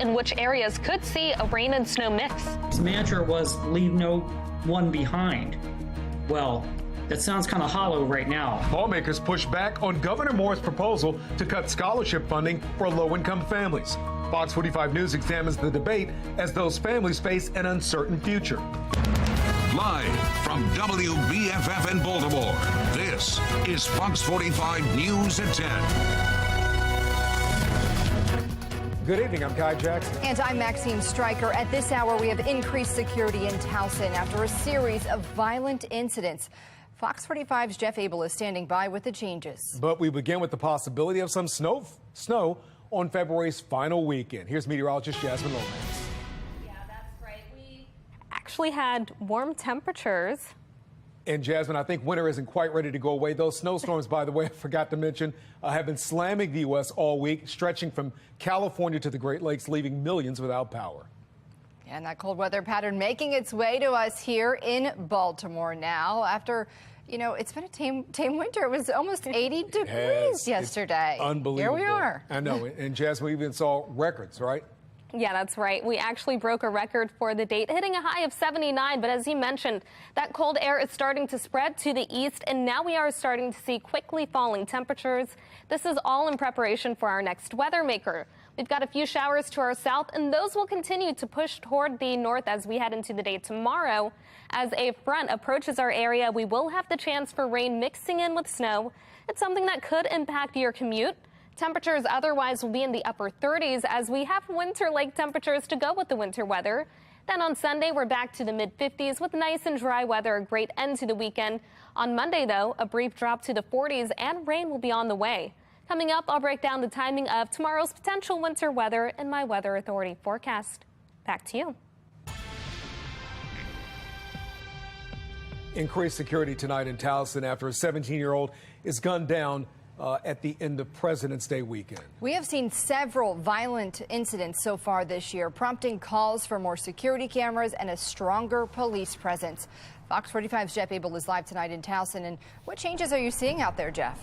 and which areas could see a rain and snow mix. His mantra was leave no one behind. Well, that sounds kind of hollow right now. Lawmakers push back on Governor Moore's proposal to cut scholarship funding for low-income families. Fox 45 News examines the debate as those families face an uncertain future. Live from WBFF in Baltimore, this is Fox 45 News at 10. Good evening, I'm Kai Jackson. And I'm Maxine Stryker. At this hour, we have increased security in Towson after a series of violent incidents. Fox 45's Jeff Abel is standing by with the changes. But we begin with the possibility of some snow on February's final weekend. Here's meteorologist Jasmine Lomax. Yeah, that's right. We actually had warm temperatures. And Jasmine, I think winter isn't quite ready to go away. Those snowstorms, by the way, I forgot to mention, have been slamming the U.S. all week, stretching from California to the Great Lakes, leaving millions without power. And that cold weather pattern making its way to us here in Baltimore now after, you know, it's been a tame winter. It was almost 80 degrees yesterday. It's unbelievable. Here we are. I know. And Jasmine, we even saw records, right? Yeah, that's right. We actually broke a record for the date, hitting a high of 79. But as you mentioned, that cold air is starting to spread to the east, and now we are starting to see quickly falling temperatures. This is all in preparation for our next weather maker. We've got a few showers to our south, and those will continue to push toward the north as we head into the day tomorrow. As a front approaches our area, we will have the chance for rain mixing in with snow. It's something that could impact your commute. Temperatures otherwise will be in the upper 30s as we have winter-like temperatures to go with the winter weather. Then on Sunday, we're back to the mid-50s with nice and dry weather, a great end to the weekend. On Monday, though, a brief drop to the 40s and rain will be on the way. Coming up, I'll break down the timing of tomorrow's potential winter weather in my Weather Authority forecast. Back to you. Increased security tonight in Towson after a 17-year-old is gunned down at the end of President's Day weekend. We have seen several violent incidents so far this year, prompting calls for more security cameras and a stronger police presence. Fox 45's Jeff Abel is live tonight in Towson. And what changes are you seeing out there, Jeff?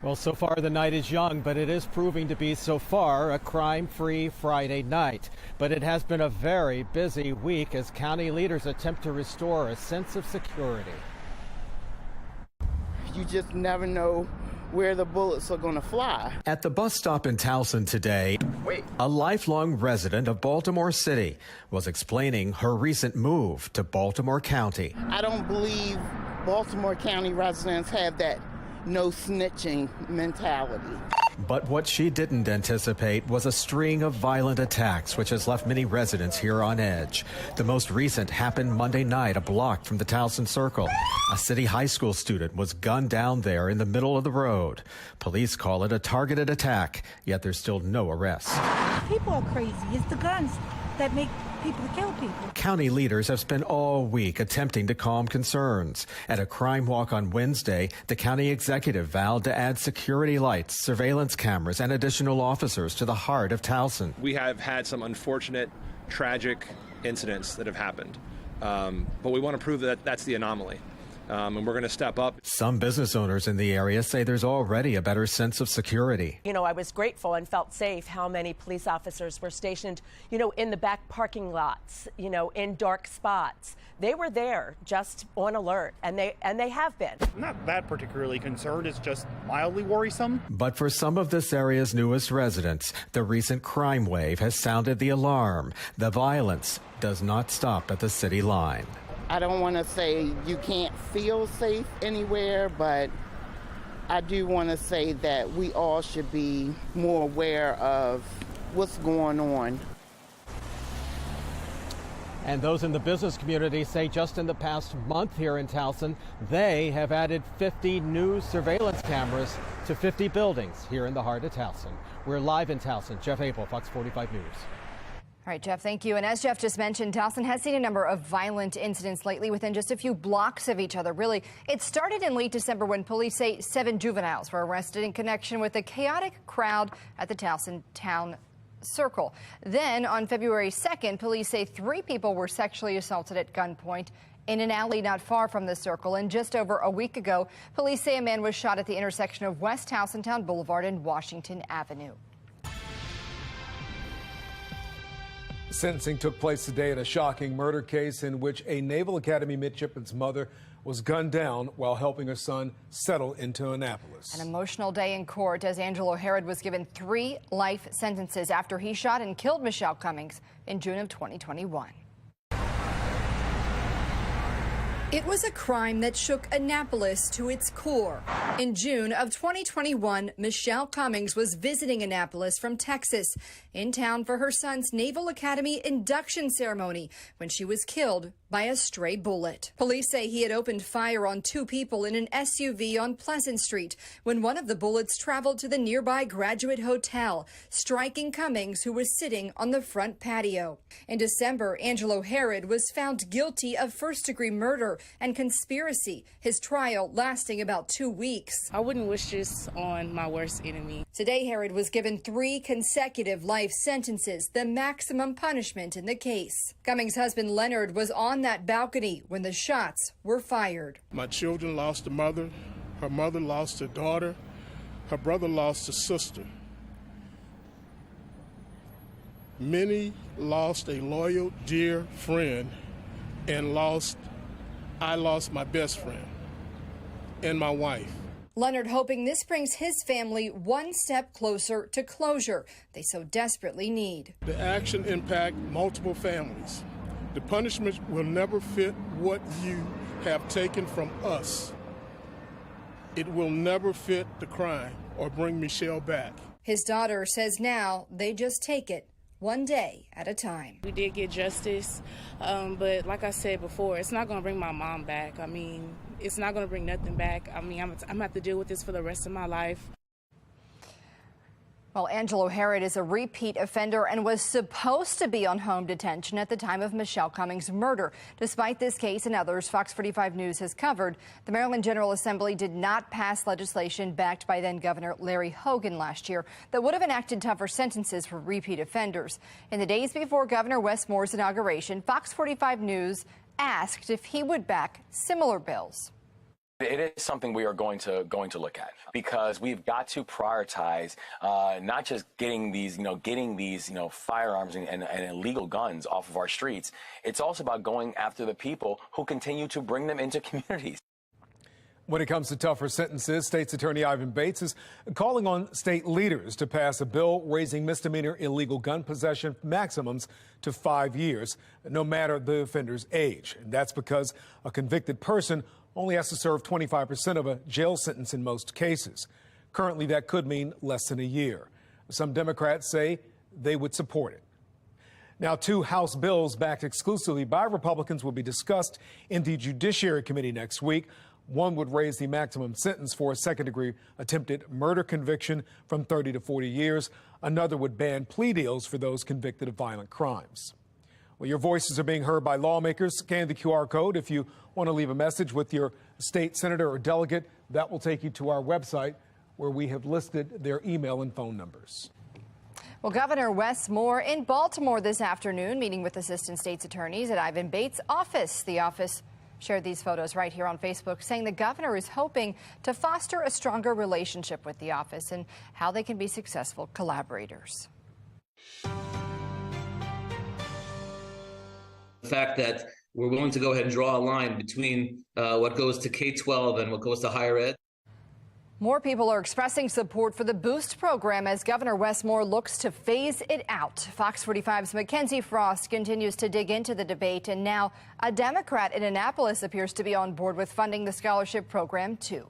Well, so far the night is young, but it is proving to be so far a crime-free Friday night. But it has been a very busy week as county leaders attempt to restore a sense of security. You just never know where the bullets are going to fly. At the bus stop in Towson today, a lifelong resident of Baltimore City was explaining her recent move to Baltimore County. I don't believe Baltimore County residents have that no snitching mentality. But what she didn't anticipate was a string of violent attacks, which has left many residents here on edge. The most recent happened Monday night, a block from the Towson Circle. A city high school student was gunned down there in the middle of the road. Police call it a targeted attack, yet there's still no arrests. People are crazy. It's the guns that make people kill people. County leaders have spent all week attempting to calm concerns. At a crime walk on Wednesday, the county executive vowed to add security lights, surveillance cameras, and additional officers to the heart of Towson. We have had some unfortunate, tragic incidents that have happened, but we want to prove that that's the anomaly. And we're going to step up. Some business owners in the area say there's already a better sense of security. You know, I was grateful and felt safe how many police officers were stationed, you know, in the back parking lots, you know, in dark spots. They were there just on alert, and they have been. I'm not that particularly concerned. It's just mildly worrisome. But for some of this area's newest residents, the recent crime wave has sounded the alarm. The violence does not stop at the city line. I don't want to say you can't feel safe anywhere, but I do want to say that we all should be more aware of what's going on. And those in the business community say just in the past month here in Towson, they have added 50 new surveillance cameras to 50 buildings here in the heart of Towson. We're live in Towson. Jeff Abel, Fox 45 News. All right, Jeff, thank you. And as Jeff just mentioned, Towson has seen a number of violent incidents lately within just a few blocks of each other. Really, it started in late December when police say 7 juveniles were arrested in connection with a chaotic crowd at the Towson Town Circle. Then on February 2nd, police say 3 people were sexually assaulted at gunpoint in an alley not far from the Circle. And just over a week ago, police say a man was shot at the intersection of West Towson Town Boulevard and Washington Avenue. Sentencing took place today in a shocking murder case in which a Naval Academy midshipman's mother was gunned down while helping her son settle into Annapolis. An emotional day in court as Angelo Herod was given 3 life sentences after he shot and killed Michelle Cummings in June of 2021. It was a crime that shook Annapolis to its core. In June of 2021, Michelle Cummings was visiting Annapolis from Texas, in town for her son's Naval Academy induction ceremony when she was killed by a stray bullet. Police say he had opened fire on 2 people in an SUV on Pleasant Street when one of the bullets traveled to the nearby Graduate Hotel, striking Cummings, who was sitting on the front patio. In December, Angelo Herod was found guilty of first-degree murder and conspiracy, his trial lasting about 2 weeks. I wouldn't wish this on my worst enemy. Today, Herod was given 3 consecutive life sentences, the maximum punishment in the case. Cummings' husband Leonard was on that balcony when the shots were fired. My children lost a mother, her mother lost a daughter, her brother lost a sister. Many lost a loyal, dear friend, and I lost my best friend and my wife. Leonard hoping this brings his family one step closer to closure they so desperately need. The action impact multiple families. The punishment will never fit what you have taken from us. It will never fit the crime or bring Michelle back. His daughter says now they just take it one day at a time. We did get justice, but like I said before, it's not going to bring my mom back. I mean, it's not going to bring nothing back. I mean, I'm going to have to deal with this for the rest of my life. Well, Angelo Herod is a repeat offender and was supposed to be on home detention at the time of Michelle Cummings' murder. Despite this case and others Fox 45 News has covered, the Maryland General Assembly did not pass legislation backed by then-Governor Larry Hogan last year that would have enacted tougher sentences for repeat offenders. In the days before Governor Wes Moore's inauguration, Fox 45 News asked if he would back similar bills. It is something we are going to look at, because we've got to prioritize not just getting these firearms and illegal guns off of our streets. It's also about going after the people who continue to bring them into communities. When it comes to tougher sentences, State's Attorney Ivan Bates is calling on state leaders to pass a bill raising misdemeanor illegal gun possession maximums to 5 years, no matter the offender's age. And that's because a convicted person only has to serve 25% of a jail sentence in most cases. Currently, that could mean less than a year. Some Democrats say they would support it. Now, 2 House bills backed exclusively by Republicans will be discussed in the Judiciary Committee next week. One would raise the maximum sentence for a second-degree attempted murder conviction from 30 to 40 years. Another would ban plea deals for those convicted of violent crimes. Well, your voices are being heard by lawmakers. Scan the QR code if you want to leave a message with your state senator or delegate. That will take you to our website, where we have listed their email and phone numbers. Well, Governor Wes Moore in Baltimore this afternoon, meeting with assistant state's attorneys at Ivan Bates' office. The office shared these photos right here on Facebook, saying the governor is hoping to foster a stronger relationship with the office and how they can be successful collaborators. The fact that we're willing to go ahead and draw a line between what goes to K-12 and what goes to higher ed. More people are expressing support for the Boost program as Governor Wes Moore looks to phase it out. Fox 45's Mackenzie Frost continues to dig into the debate, and now a Democrat in Annapolis appears to be on board with funding the scholarship program, too.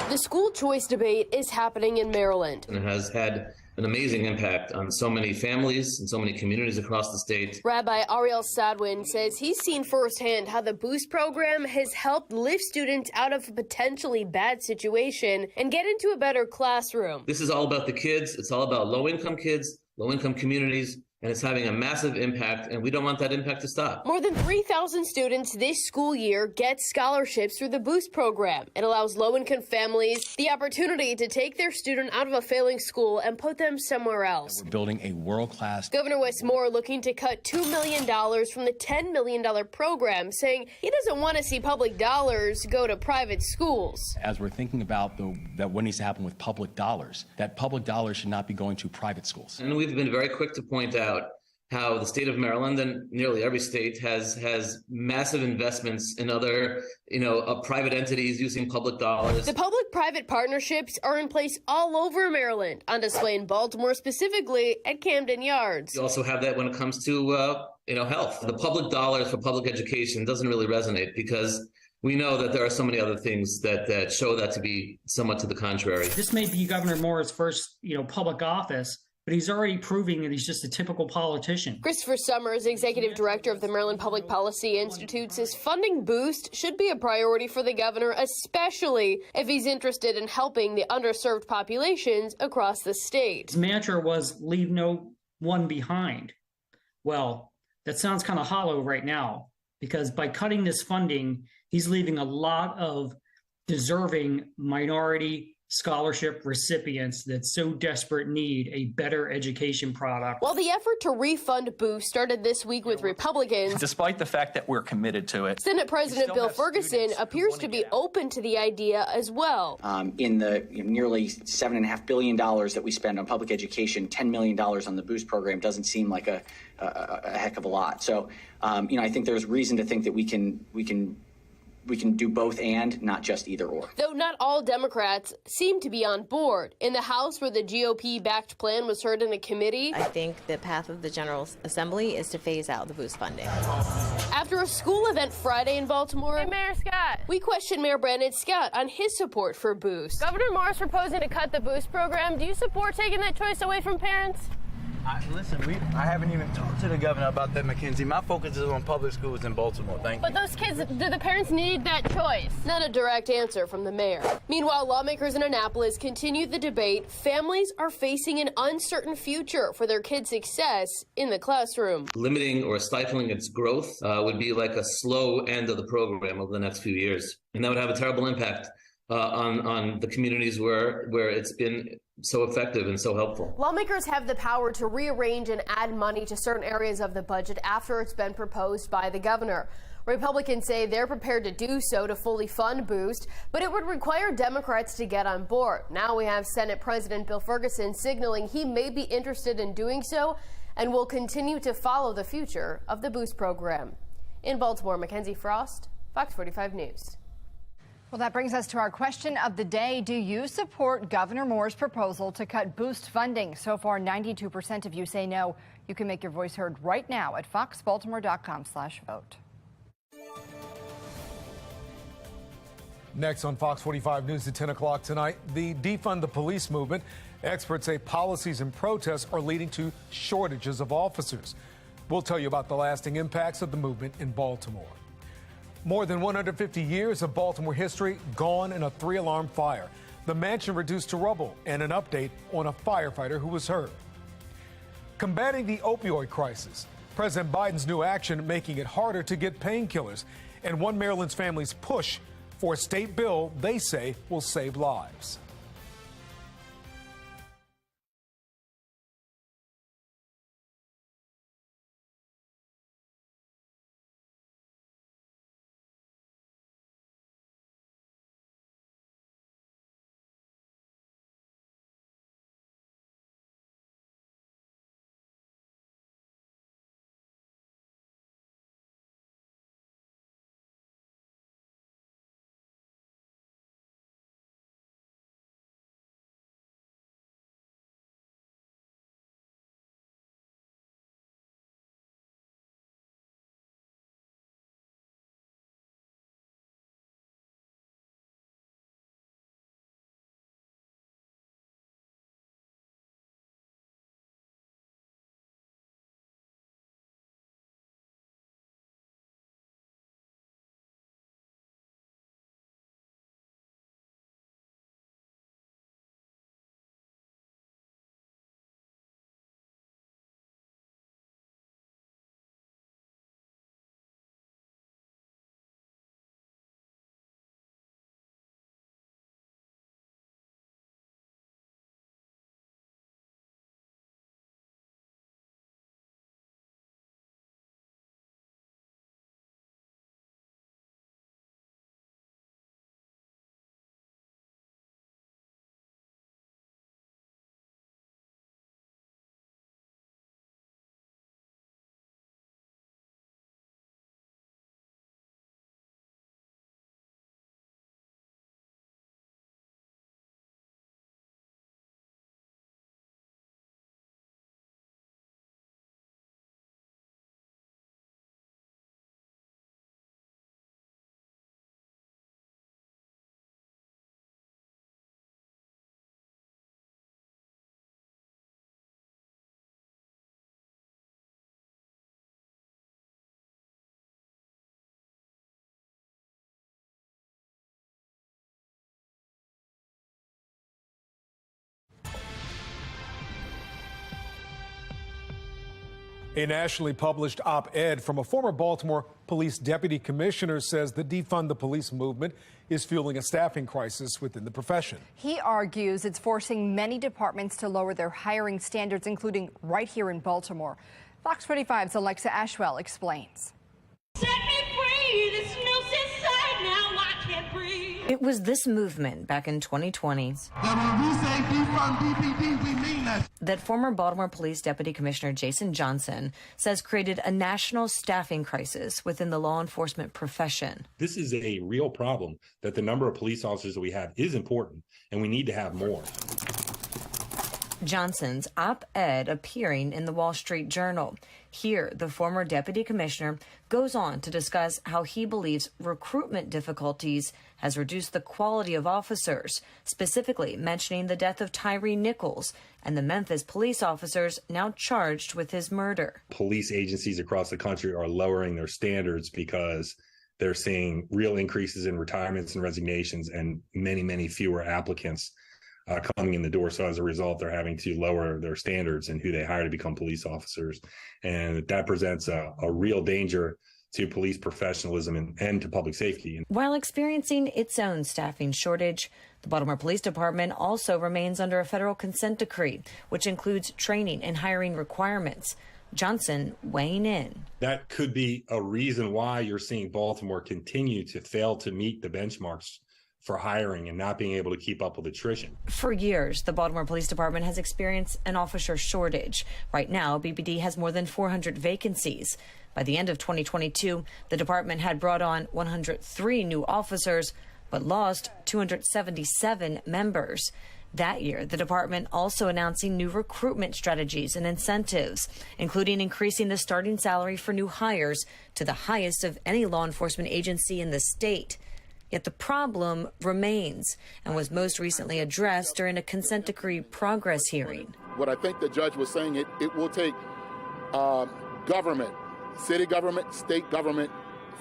The school choice debate is happening in Maryland. And it has had an amazing impact on so many families and so many communities across the state. Rabbi Ariel Sadwin says he's seen firsthand how the Boost program has helped lift students out of a potentially bad situation and get into a better classroom. This is all about the kids. It's all about low-income kids, low-income communities, and it's having a massive impact, and we don't want that impact to stop. More than 3,000 students this school year get scholarships through the Boost program. It allows low-income families the opportunity to take their student out of a failing school and put them somewhere else. We're building a world-class. Governor Wes Moore looking to cut $2 million from the $10 million program, saying he doesn't want to see public dollars go to private schools. As we're thinking about what needs to happen with public dollars, that public dollars should not be going to private schools. And we've been very quick to point out how the state of Maryland and nearly every state has massive investments in other, private entities using public dollars. The public-private partnerships are in place all over Maryland, on display in Baltimore, specifically at Camden Yards. You also have that when it comes to, health. The public dollars for public education doesn't really resonate because we know that there are so many other things that show that to be somewhat to the contrary. This may be Governor Moore's first, public office, but he's already proving that he's just a typical politician. Christopher Summers, executive director of the Maryland Public Policy Institute, says funding boost should be a priority for the governor, especially if he's interested in helping the underserved populations across the state. His mantra was leave no one behind. Well, that sounds kind of hollow right now, because by cutting this funding, he's leaving a lot of deserving minority scholarship recipients that so desperate need a better education product. While the effort to refund Boost started this week with Republicans, despite the fact that we're committed to it, Senate President Bill Ferguson appears to be open to the idea as well. In the nearly $7.5 billion that we spend on public education, $10 million on the Boost program doesn't seem like a heck of a lot. So, I think there's reason to think that we can do both and not just either or. Though not all Democrats seem to be on board. In the House, where the GOP-backed plan was heard in a committee, I think the path of the General Assembly is to phase out the Boost funding. After a school event Friday in Baltimore, hey, Mayor Scott, we questioned Mayor Brandon Scott on his support for Boost. Governor Moore's proposing to cut the Boost program. Do you support taking that choice away from parents? Listen, I haven't even talked to the governor about that, Mackenzie. My focus is on public schools in Baltimore. Thank you. But those kids, do the parents need that choice? Not a direct answer from the mayor. Meanwhile, lawmakers in Annapolis continue the debate. Families are facing an uncertain future for their kids' success in the classroom. Limiting or stifling its growth would be like a slow end of the program over the next few years. And that would have a terrible impact on the communities where it's been so effective and so helpful. Lawmakers have the power to rearrange and add money to certain areas of the budget after it's been proposed by the governor. Republicans say they're prepared to do so to fully fund Boost, but it would require Democrats to get on board. Now we have Senate President Bill Ferguson signaling he may be interested in doing so and will continue to follow the future of the Boost program. In Baltimore, Mackenzie Frost, Fox 45 News. Well, that brings us to our question of the day. Do you support Governor Moore's proposal to cut Boost funding? So far, 92% of you say no. You can make your voice heard right now at foxbaltimore.com/vote. Next on Fox 45 News at 10 o'clock tonight, the Defund the Police movement. Experts say policies and protests are leading to shortages of officers. We'll tell you about the lasting impacts of the movement in Baltimore. More than 150 years of Baltimore history gone in a 3-alarm fire. The mansion reduced to rubble, and an update on a firefighter who was hurt. Combating the opioid crisis. President Biden's new action making it harder to get painkillers. And one Maryland's family's push for a state bill they say will save lives. A nationally published op-ed from a former Baltimore police deputy commissioner says the defund the police movement is fueling a staffing crisis within the profession. He argues it's forcing many departments to lower their hiring standards, including right here in Baltimore. Fox 45's Alexa Ashwell explains. Set me free, this noose inside now, I can't breathe. It was this movement back in 2020 that former Baltimore Police Deputy Commissioner Jason Johnson says created a national staffing crisis within the law enforcement profession. This is a real problem that the number of police officers that we have is important, and we need to have more. Johnson's op-ed appearing in the Wall Street Journal. Here, the former deputy commissioner goes on to discuss how he believes recruitment difficulties has reduced the quality of officers, specifically mentioning the death of Tyree Nichols and the Memphis police officers now charged with his murder. Police agencies across the country are lowering their standards because they're seeing real increases in retirements and resignations and many, many fewer applicants coming in the door. So as a result, they're having to lower their standards and who they hire to become police officers. And that presents a real danger to police professionalism and to public safety. While experiencing its own staffing shortage, the Baltimore Police Department also remains under a federal consent decree, which includes training and hiring requirements. Johnson weighing in. That could be a reason why you're seeing Baltimore continue to fail to meet the benchmarks for hiring and not being able to keep up with attrition. For years, the Baltimore Police Department has experienced an officer shortage. Right now, BPD has more than 400 vacancies. By the end of 2022, the department had brought on 103 new officers, but lost 277 members. That year, the department also announcing new recruitment strategies and incentives, including increasing the starting salary for new hires to the highest of any law enforcement agency in the state. Yet the problem remains and was most recently addressed during a consent decree progress hearing. What I think the judge was saying, it will take government, city government, state government,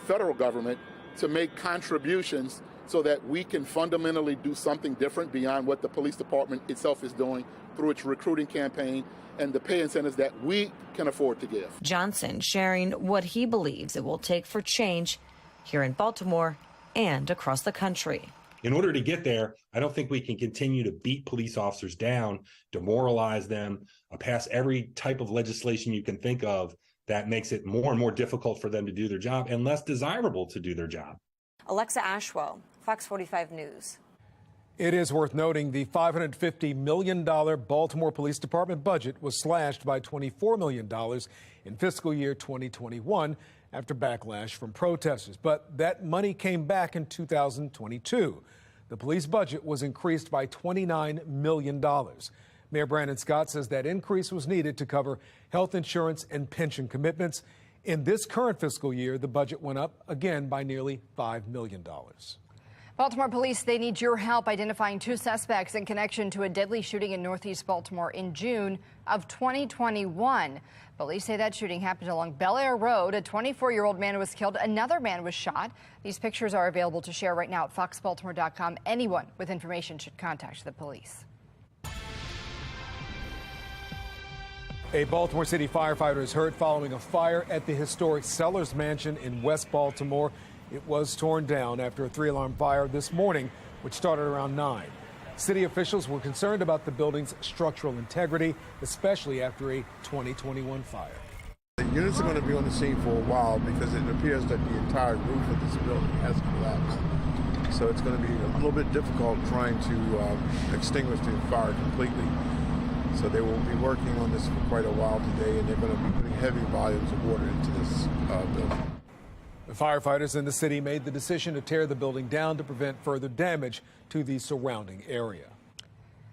federal government to make contributions so that we can fundamentally do something different beyond what the police department itself is doing through its recruiting campaign and the pay incentives that we can afford to give. Johnson sharing what he believes it will take for change here in Baltimore and across the country. In order to get there, I don't think we can continue to beat police officers down, demoralize them, pass every type of legislation you can think of that makes it more and more difficult for them to do their job and less desirable to do their job. Alexa Ashwell, Fox 45 News. It is worth noting the $550 million Baltimore Police Department budget was slashed by $24 million in fiscal year 2021 after backlash from protesters. But that money came back in 2022. The police budget was increased by $29 million. Mayor Brandon Scott says that increase was needed to cover health insurance and pension commitments. In this current fiscal year, the budget went up again by nearly $5 million. Baltimore police, they need your help identifying two suspects in connection to a deadly shooting in Northeast Baltimore in June of 2021. Police say that shooting happened along Bel Air Road. A 24-year-old man was killed. Another man was shot. These pictures are available to share right now at foxbaltimore.com. Anyone with information should contact the police. A Baltimore City firefighter is hurt following a fire at the historic Sellers Mansion in West Baltimore. It was torn down after a 3-alarm fire this morning, which started around 9. City officials were concerned about the building's structural integrity, especially after a 2021 fire. The units are going to be on the scene for a while because it appears that the entire roof of this building has collapsed. So it's going to be a little bit difficult trying to extinguish the fire completely. So they will be working on this for quite a while today, and they're going to be putting heavy volumes of water into this building. The firefighters in the city made the decision to tear the building down to prevent further damage to the surrounding area.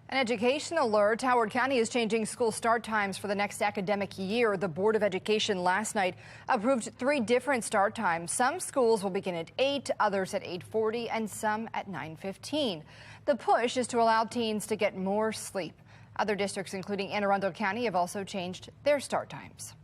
An education alert. Howard County is changing school start times for the next academic year. The Board of Education last night approved 3 different start times. Some schools will begin at 8, others at 8:40, and some at 9:15. The push is to allow teens to get more sleep. Other districts, including Anne Arundel County, have also changed their start times.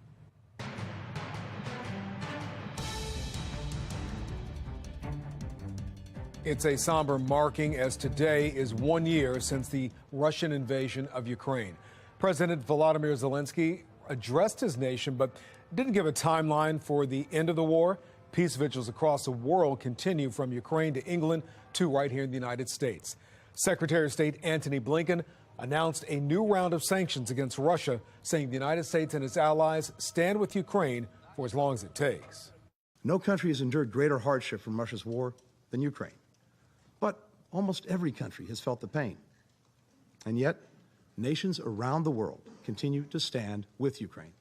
It's a somber marking as today is 1 year since the Russian invasion of Ukraine. President Volodymyr Zelensky addressed his nation, but didn't give a timeline for the end of the war. Peace vigils across the world continue from Ukraine to England to right here in the United States. Secretary of State Antony Blinken announced a new round of sanctions against Russia, saying the United States and its allies stand with Ukraine for as long as it takes. No country has endured greater hardship from Russia's war than Ukraine. But almost every country has felt the pain. And yet, nations around the world continue to stand with Ukraine.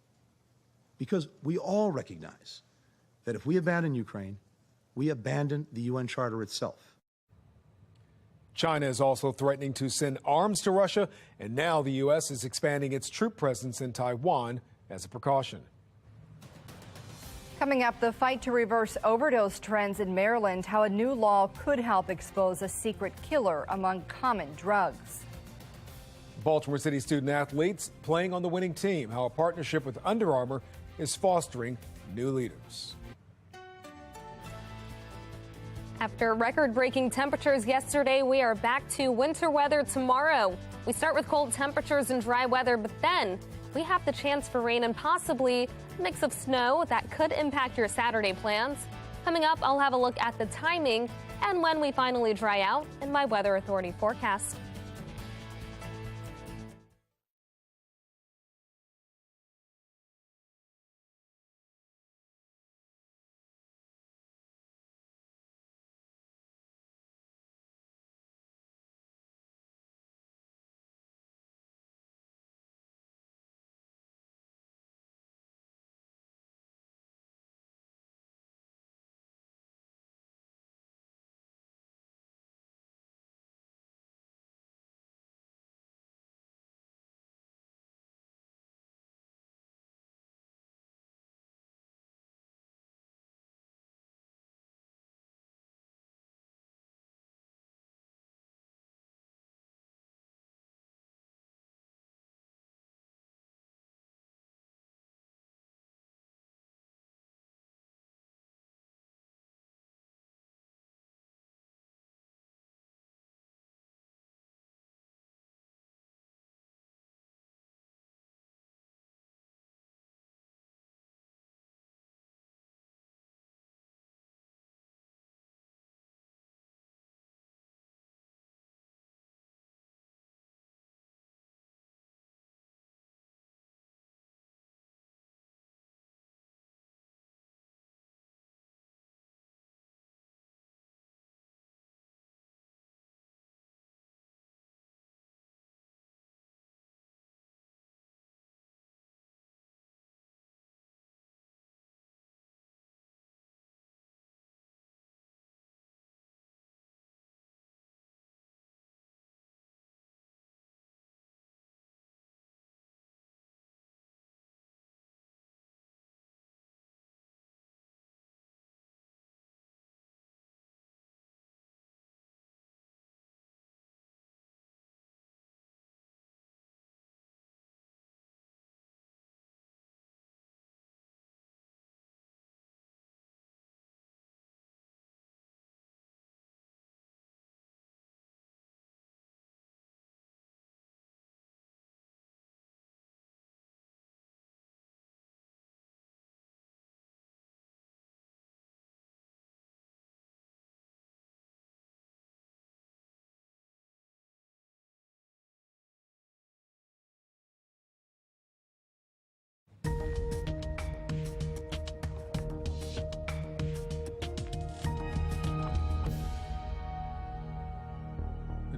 Because we all recognize that if we abandon Ukraine, we abandon the UN Charter itself. China is also threatening to send arms to Russia, and now the U.S. is expanding its troop presence in Taiwan as a precaution. Coming up, the fight to reverse overdose trends in Maryland, how a new law could help expose a secret killer among common drugs. Baltimore City student athletes playing on the winning team, how a partnership with Under Armour is fostering new leaders. After record-breaking temperatures yesterday, we are back to winter weather tomorrow. We start with cold temperatures and dry weather, but then we have the chance for rain and possibly a mix of snow that could impact your Saturday plans. Coming up, I'll have a look at the timing and when we finally dry out in my Weather Authority forecast.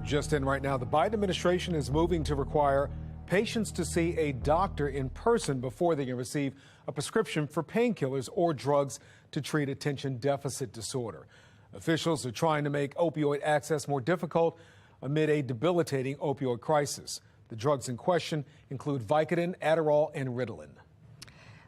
Just in right now, the Biden administration is moving to require patients to see a doctor in person before they can receive a prescription for painkillers or drugs to treat attention deficit disorder. Officials are trying to make opioid access more difficult amid a debilitating opioid crisis. The drugs in question include Vicodin, Adderall, and Ritalin.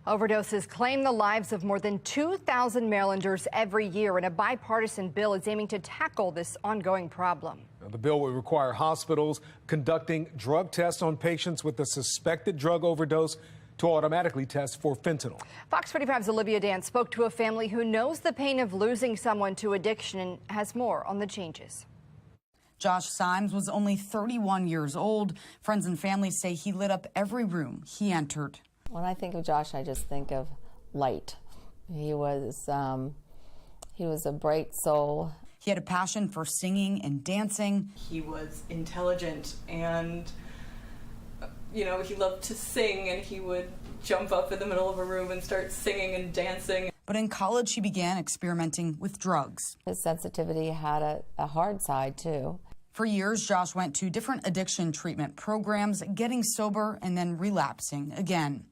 Overdoses claim the lives of more than 2,000 Marylanders every year, and a bipartisan bill is aiming to tackle this ongoing problem. Now, the bill would require hospitals conducting drug tests on patients with a suspected drug overdose to automatically test for fentanyl. Fox 45's Olivia Dan spoke to a family who knows the pain of losing someone to addiction and has more on the changes. Josh Symes was only 31 years old. Friends and family say he lit up every room he entered. When I think of Josh, I just think of light. He was a bright soul. He had a passion for singing and dancing. He was intelligent and, he loved to sing, and he would jump up in the middle of a room and start singing and dancing. But in college, he began experimenting with drugs. His sensitivity had a hard side, too. For years, Josh went to different addiction treatment programs, getting sober and then relapsing again.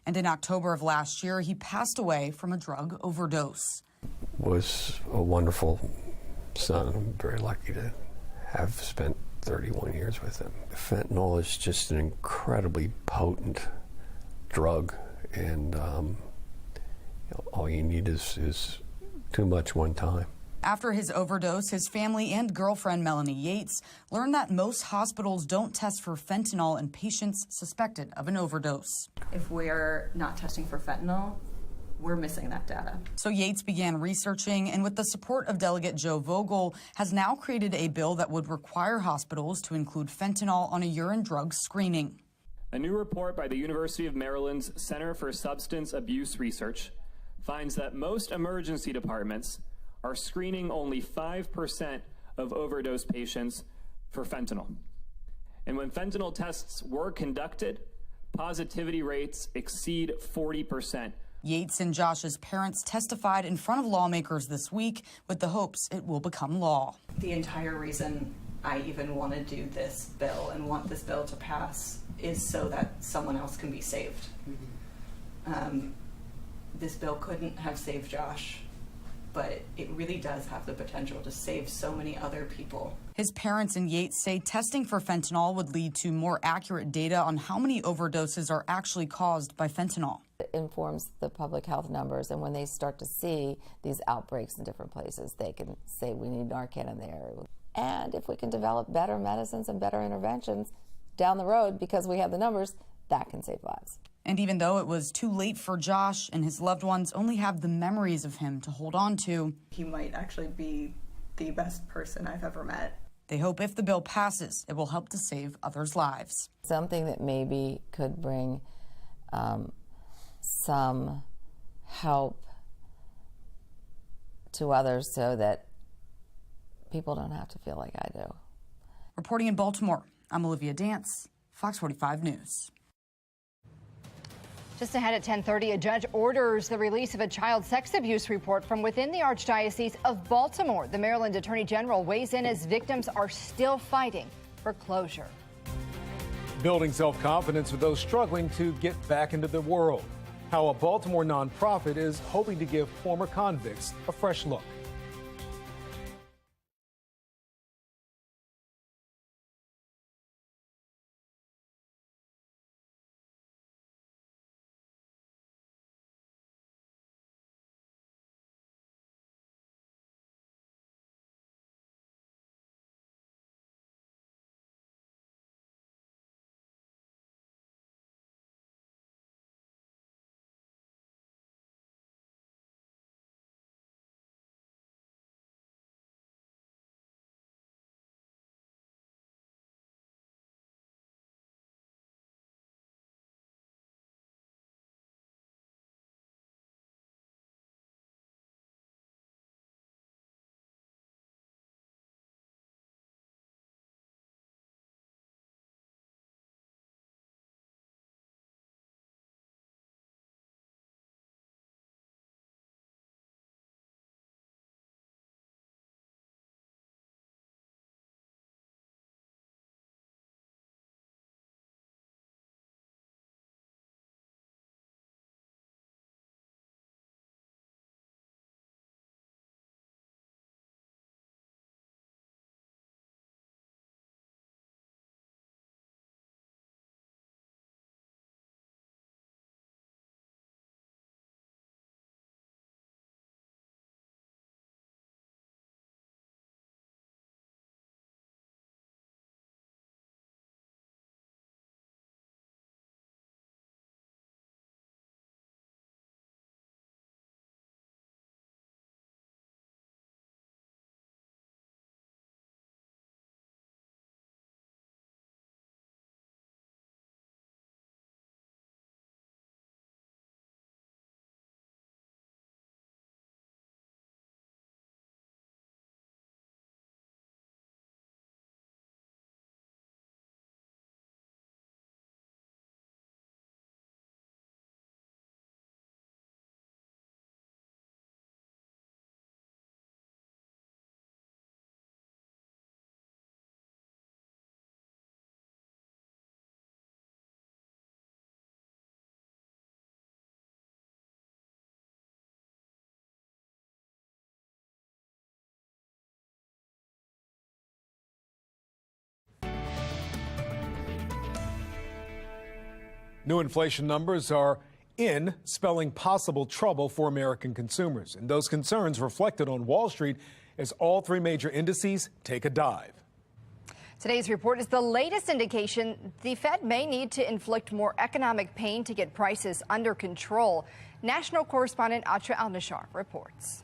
And in October of last year, he passed away from a drug overdose. Was a wonderful son. I'm very lucky to have spent 31 years with him. Fentanyl is just an incredibly potent drug, and all you need is too much one time. After his overdose, his family and girlfriend Melanie Yates learned that most hospitals don't test for fentanyl in patients suspected of an overdose. If we're not testing for fentanyl, we're missing that data. So Yates began researching, and with the support of Delegate Joe Vogel, has now created a bill that would require hospitals to include fentanyl on a urine drug screening. A new report by the University of Maryland's Center for Substance Abuse Research finds that most emergency departments are screening only 5% of overdose patients for fentanyl. And when fentanyl tests were conducted, positivity rates exceed 40%. Yates and Josh's parents testified in front of lawmakers this week with the hopes it will become law. The entire reason I even want to do this bill and want this bill to pass is so that someone else can be saved. This bill couldn't have saved Josh, but it really does have the potential to save so many other people. His parents and Yates say testing for fentanyl would lead to more accurate data on how many overdoses are actually caused by fentanyl. It informs the public health numbers, and when they start to see these outbreaks in different places, they can say we need Narcan in there. And if we can develop better medicines and better interventions down the road because we have the numbers, that can save lives. And even though it was too late for Josh and his loved ones only have the memories of him to hold on to, He might actually be the best person I've ever met. They hope if the bill passes, it will help to save others' lives. Something that maybe could bring some help to others so that people don't have to feel like I do. Reporting in Baltimore, I'm Olivia Dance, Fox 45 News. Just ahead at 10:30, a judge orders the release of a child sex abuse report from within the Archdiocese of Baltimore. The Maryland Attorney General weighs in as victims are still fighting for closure. Building self-confidence for those struggling to get back into the world. How a Baltimore nonprofit is hoping to give former convicts a fresh look. New inflation numbers are in, spelling possible trouble for American consumers. And those concerns reflected on Wall Street as all three major indices take a dive. Today's report is the latest indication the Fed may need to inflict more economic pain to get prices under control. National correspondent Atra Al-Nashar reports.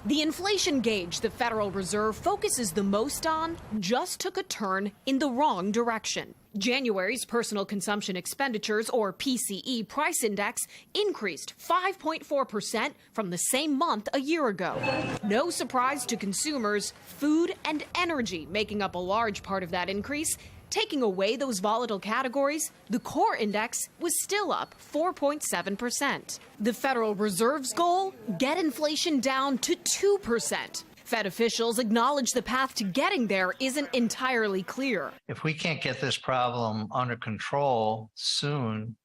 The inflation gauge the Federal Reserve focuses the most on just took a turn in the wrong direction. January's personal consumption expenditures, or PCE, price index increased 5.4% from the same month a year ago. No surprise to consumers, food and energy making up a large part of that increase. Taking away those volatile categories, the core index was still up 4.7%. The Federal Reserve's goal? Get inflation down to 2%. Fed officials acknowledge the path to getting there isn't entirely clear. If we can't get this problem under control soon,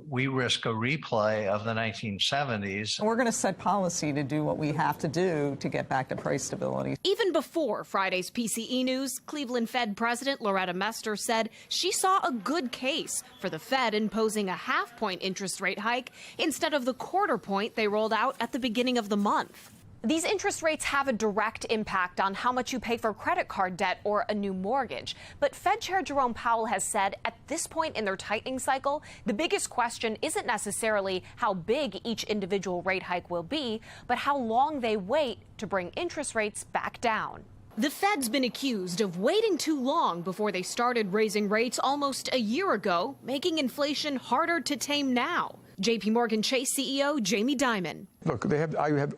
we risk a replay of the 1970s. We're going to set policy to do what we have to do to get back to price stability. Even before Friday's PCE news, Cleveland Fed President Loretta Mester said she saw a good case for the Fed imposing a half-point interest rate hike instead of the quarter point they rolled out at the beginning of the month. These interest rates have a direct impact on how much you pay for credit card debt or a new mortgage. But Fed Chair Jerome Powell has said at this point in their tightening cycle, the biggest question isn't necessarily how big each individual rate hike will be, but how long they wait to bring interest rates back down. The Fed's been accused of waiting too long before they started raising rates almost a year ago, making inflation harder to tame now. JP Morgan Chase CEO Jamie Dimon. Look, I have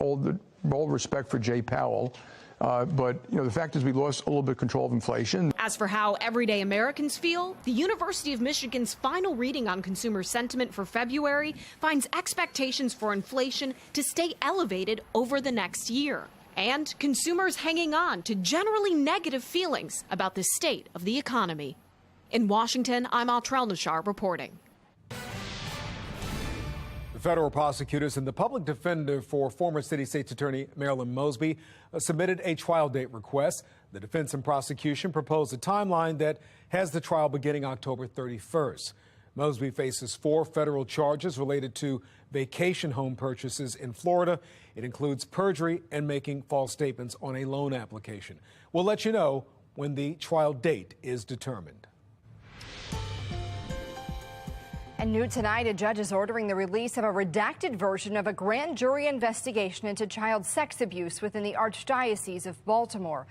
all respect for Jay Powell, but the fact is we lost a little bit of control of inflation. As for how everyday Americans feel, the University of Michigan's final reading on consumer sentiment for February finds expectations for inflation to stay elevated over the next year. And consumers hanging on to generally negative feelings about the state of the economy. In Washington, I'm Atra Al-Nashar reporting. The federal prosecutors and the public defender for former City State's Attorney Marilyn Mosby submitted a trial date request. The defense and prosecution proposed a timeline that has the trial beginning October 31st. Mosby faces 4 federal charges related to vacation home purchases in Florida. It includes perjury and making false statements on a loan application. We'll let you know when the trial date is determined. And new tonight, a judge is ordering the release of a redacted version of a grand jury investigation into child sex abuse within the Archdiocese of Baltimore.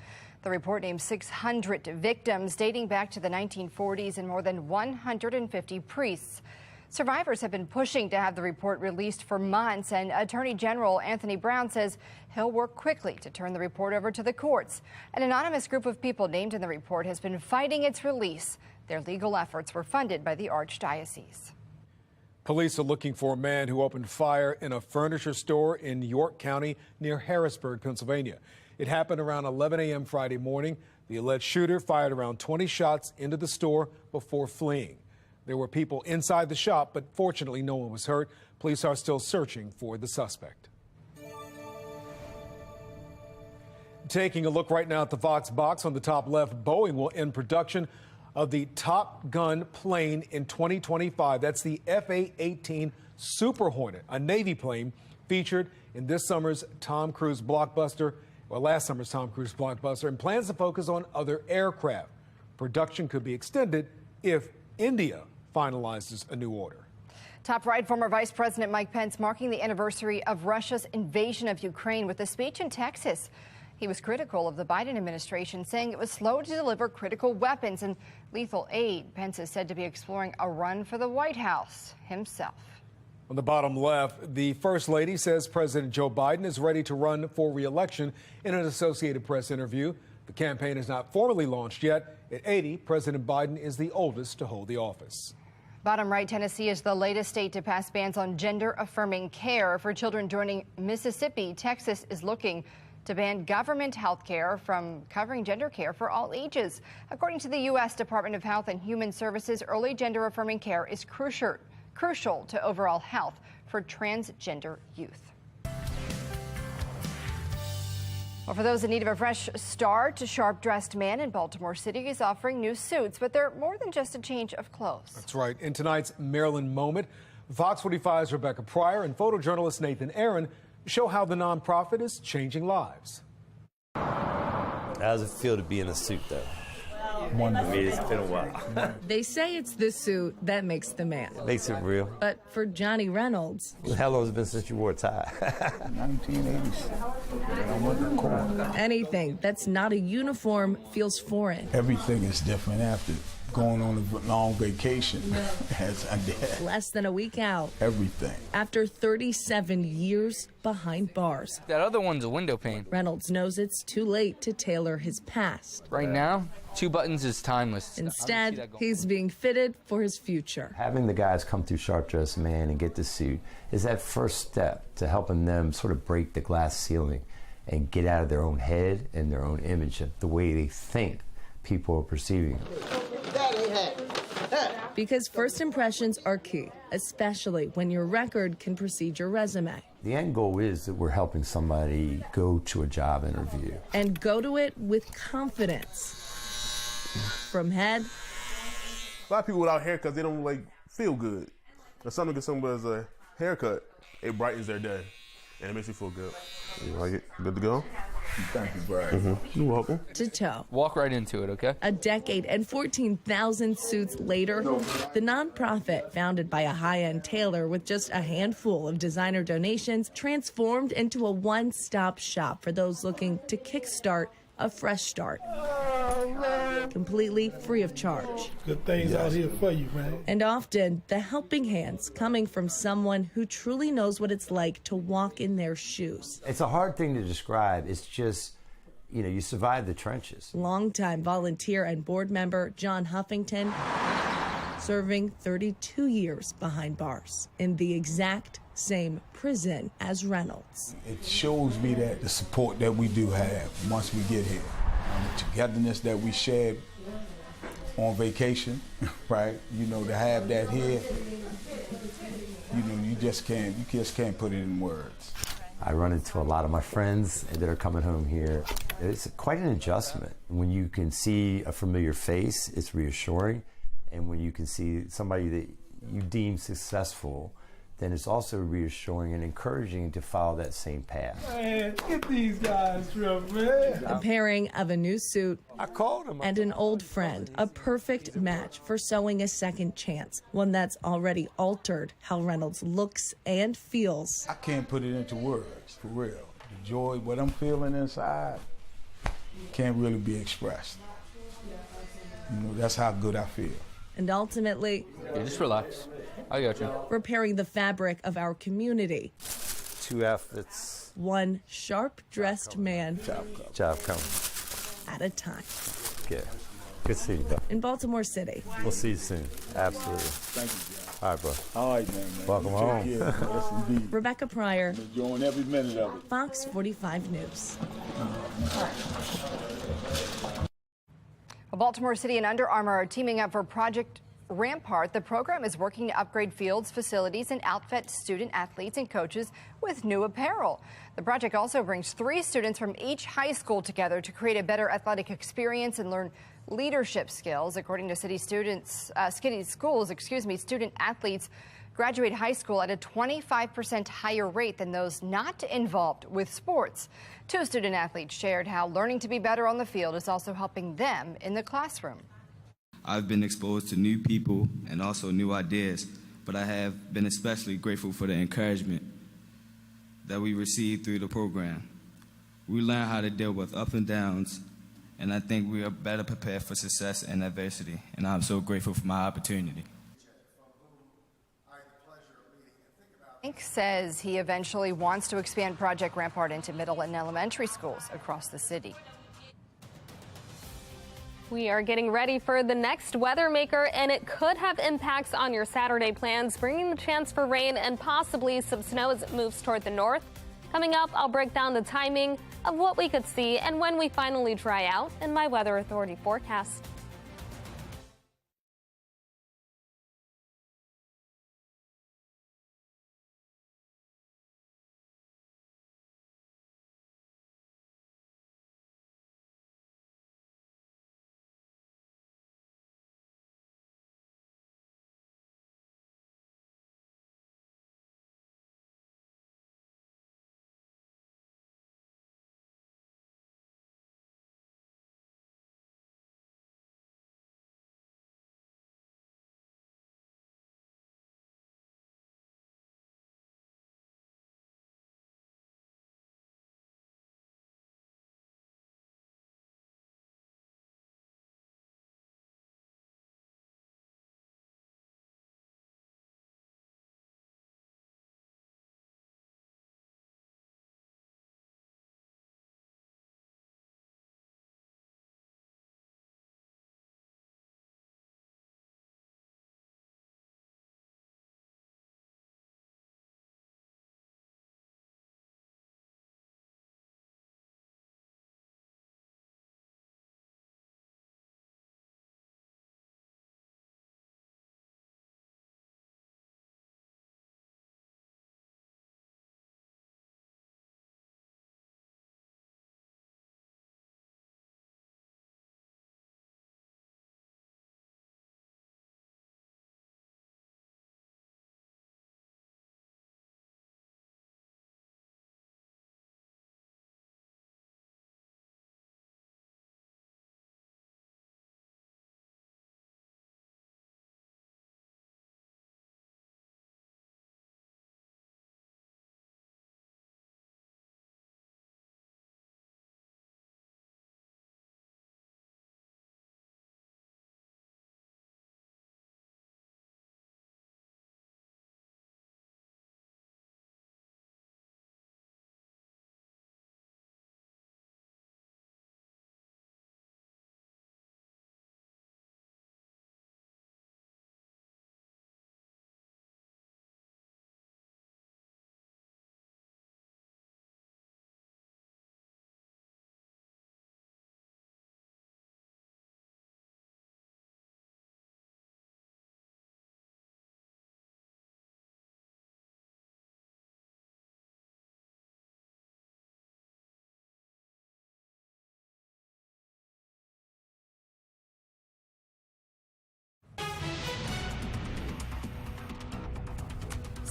The report names 600 victims dating back to the 1940s and more than 150 priests. Survivors have been pushing to have the report released for months, and Attorney General Anthony Brown says he'll work quickly to turn the report over to the courts. An anonymous group of people named in the report has been fighting its release. Their legal efforts were funded by the Archdiocese. Police are looking for a man who opened fire in a furniture store in York County near Harrisburg, Pennsylvania. It happened around 11 a.m. Friday morning. The alleged shooter fired around 20 shots into the store before fleeing. There were people inside the shop, but fortunately no one was hurt. Police are still searching for the suspect. Taking a look right now at the Fox box on the top left, Boeing will end production of the Top Gun plane in 2025. That's the F/A-18 Super Hornet, a Navy plane featured in this summer's Tom Cruise blockbuster, or last summer's Tom Cruise blockbuster, and plans to focus on other aircraft. Production could be extended if India finalizes a new order. Top right, former Vice President Mike Pence marking the anniversary of Russia's invasion of Ukraine with a speech in Texas. He was critical of the Biden administration, saying it was slow to deliver critical weapons and lethal aid. Pence is said to be exploring a run for the White House himself. On the bottom left, the First Lady says President Joe Biden is ready to run for re-election in an Associated Press interview. The campaign is not formally launched yet. At 80, President Biden is the oldest to hold the office. Bottom right, Tennessee is the latest state to pass bans on gender-affirming care for children joining Mississippi. Texas is looking to ban government health care from covering gender care for all ages. According to the U.S. Department of Health and Human Services, early gender-affirming care is crucial to overall health for transgender youth. Well, for those in need of a fresh start, a sharp-dressed man in Baltimore City is offering new suits, but they're more than just a change of clothes. That's right. In tonight's Maryland Moment, Fox 45's Rebecca Pryor and photojournalist Nathan Aaron show how the nonprofit is changing lives. How does it feel to be in a suit, though? Wonderful. I mean, it's been a while. They say it's the suit that makes the man. It makes it real. But for Johnny Reynolds... How long has it been since you wore a tie? 1986. I went to court. Anything that's not a uniform feels foreign. Everything is different after going on a long vacation, as I did. Less than a week out. Everything. After 37 years behind bars. That other one's a window pane. Reynolds knows it's too late to tailor his past. Right now, 2 buttons is timeless. Instead, he's being fitted for his future. Having the guys come through Sharp Dressed Man and get the suit is that first step to helping them sort of break the glass ceiling and get out of their own head and their own image of the way they think people are perceiving them. Because first impressions are key, especially when your record can precede your resume. The end goal is that we're helping somebody go to a job interview. And go to it with confidence. From head. A lot of people without haircuts, they don't feel good. But something get somebody's a haircut, it brightens their day. And it makes you feel good. You like it? Good to go? Thank you, Brian. You're welcome. To toe. Walk right into it, okay? A decade and 14,000 suits later, the nonprofit, founded by a high-end tailor with just a handful of designer donations, transformed into a one-stop shop for those looking to kickstart a fresh start. Completely free of charge. Good things out here for you, man. And often, the helping hands coming from someone who truly knows what it's like to walk in their shoes. It's a hard thing to describe. It's just, you survive the trenches. Longtime volunteer and board member John Huffington, serving 32 years behind bars in the exact same prison as Reynolds. It shows me that the support that we do have once we get here, the togetherness that we shared on vacation, right? To have that here, you just can't put it in words. I run into a lot of my friends that are coming home here. It's quite an adjustment. When you can see a familiar face, it's reassuring. And when you can see somebody that you deem successful, then it's also reassuring and encouraging to follow that same path. Man, get these guys from, man. The pairing of a new suit and an old friend, a perfect match for sowing a second chance, one that's already altered how Reynolds looks and feels. I can't put it into words, for real. The joy, what I'm feeling inside, can't really be expressed. That's how good I feel. And ultimately, just relax. I got you. Repairing the fabric of our community. 2 outfits. One sharp-dressed man Job coming. at a time. Good. Good to see you, bro. In Baltimore City. We'll see you soon. Absolutely. Thank you, John. All right, bro. All right, man. Welcome home. Yes, indeed. Rebecca Pryor. Enjoying every minute of it. Fox 45 News. Well, Baltimore City and Under Armour are teaming up for Project Rampart. The program is working to upgrade fields, facilities, and outfit student athletes and coaches with new apparel. The project also brings 3 students from each high school together to create a better athletic experience and learn leadership skills. According to city schools, student athletes graduate high school at a 25% higher rate than those not involved with sports. 2 student athletes shared how learning to be better on the field is also helping them in the classroom. I've been exposed to new people and also new ideas, but I have been especially grateful for the encouragement that we received through the program. We learn how to deal with ups and downs, and I think we are better prepared for success and adversity, and I'm so grateful for my opportunity. Hank says he eventually wants to expand Project Rampart into middle and elementary schools across the city. We are getting ready for the next weather maker, and it could have impacts on your Saturday plans, bringing the chance for rain and possibly some snow as it moves toward the north. Coming up, I'll break down the timing of what we could see and when we finally dry out in my Weather Authority forecast.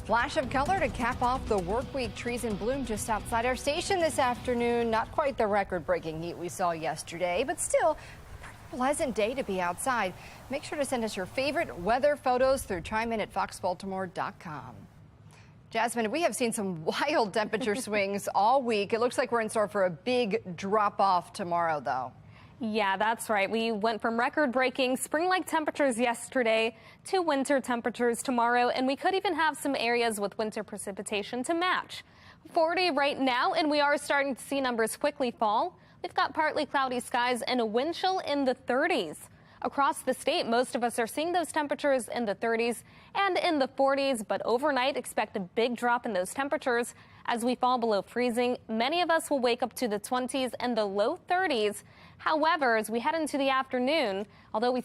Flash of color to cap off the work week. Trees in bloom just outside our station this afternoon. Not quite the record-breaking heat we saw yesterday, but still a pretty pleasant day to be outside. Make sure to send us your favorite weather photos through chime-in at foxbaltimore.com. Jasmine, we have seen some wild temperature swings all week. It looks like we're in store for a big drop-off tomorrow, though. Yeah, that's right. We went from record-breaking spring-like temperatures yesterday to winter temperatures tomorrow, and we could even have some areas with winter precipitation to match. 40 right now, and we are starting to see numbers quickly fall. We've got partly cloudy skies and a wind chill in the 30s. Across the state, most of us are seeing those temperatures in the 30s and in the 40s, but overnight expect a big drop in those temperatures as we fall below freezing. Many of us will wake up to the 20s and the low 30s. However, as we head into the afternoon, although we